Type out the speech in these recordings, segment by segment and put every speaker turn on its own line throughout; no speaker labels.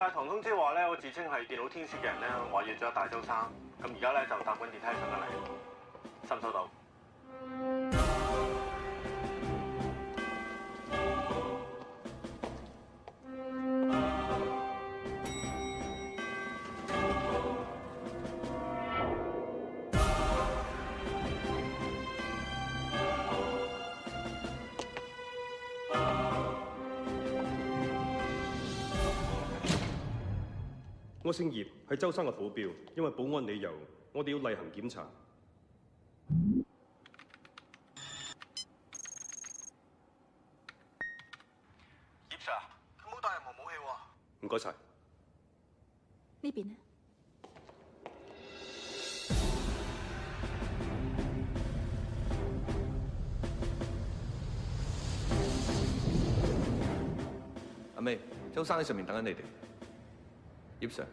但唐通知話咧，我自稱係電腦天使嘅人咧，話約咗大周生，咁而家咧就搭緊電梯上緊嚟，收唔收到？
我姓葉，係周生嘅保鏢，因為保安理由，我哋要例行檢查。
葉 Sir，佢冇帶任何武器喎。
唔該晒。
呢邊呢？
阿 May，周生喺上面等緊你哋。葉 Sir，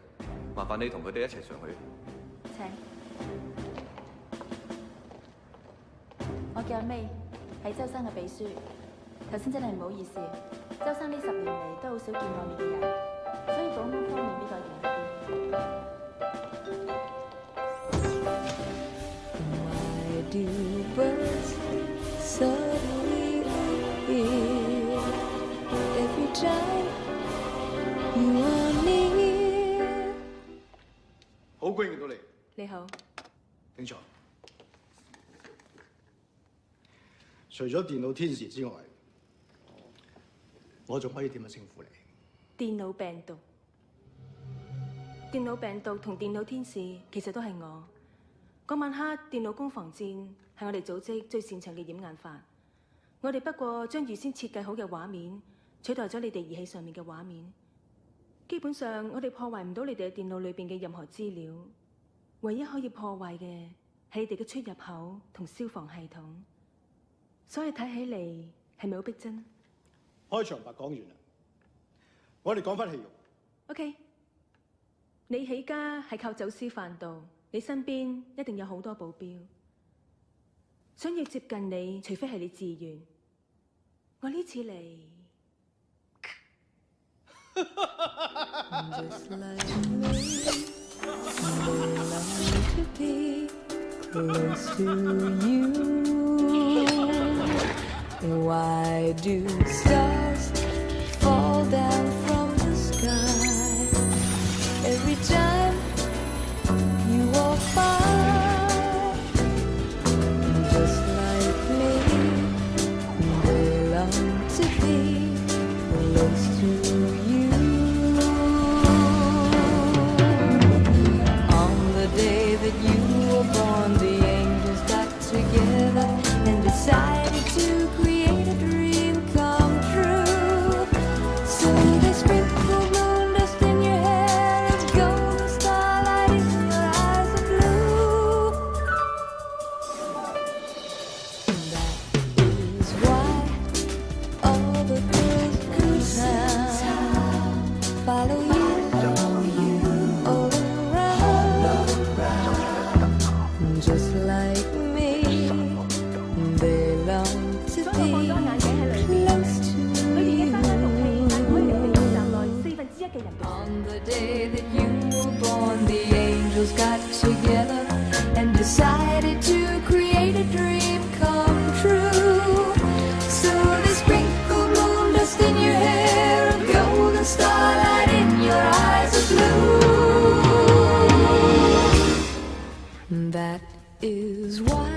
麻煩你同佢哋一齊上去。
請。我叫阿 May，係周生嘅秘書。頭先真係唔好意思，周生呢10年嚟都好少見外面嘅人，所以保安方面比較嚴啲。
Why do birds suddenly appear every time you are near？
好歡迎到你。
你好。
請坐。除咗電腦天使之外，我仲可以點樣稱呼你？
電腦病毒。電腦病毒同電腦天使其實都係我。嗰晚黑電腦攻防戰係我哋組織最擅長嘅掩眼法。我哋不過將預先設計好嘅畫面取代咗你哋儀器上面嘅畫面。基本上我哋破壞唔到你哋嘅電腦裏邊嘅任何資料，唯一可以破壞嘅係你哋嘅出入口同消防系統。所以睇起嚟係咪好逼真？
開場白講完啦，我哋講翻戲肉。
OK， 你起家係靠走私販毒，你身邊一定有好多保鏢。想要接近你，除非係你自願。我呢次嚟。
Just like me, they long to be close to you. Why do stars fall down from the sky every time you walk by? Just like me, they long to be close to you. On the day that you were born, the angels got together and decided to create a dream come true. So they sprinkled moon dust in your hair and golden starlight in your eyes of blue. That is why all the girls in town follow you all around. Just like me, they long to
所有
be
放咗眼鏡喺裏邊，
close
佢
to
哋嘅生毒氣係可以令
you.
地球站內1/4嘅人毒死。
On the day that you were born, the angels got together and decided to create a dream come true. So they sprinkled moon dust in your hair and golden starlight in your eyes of blue. That is why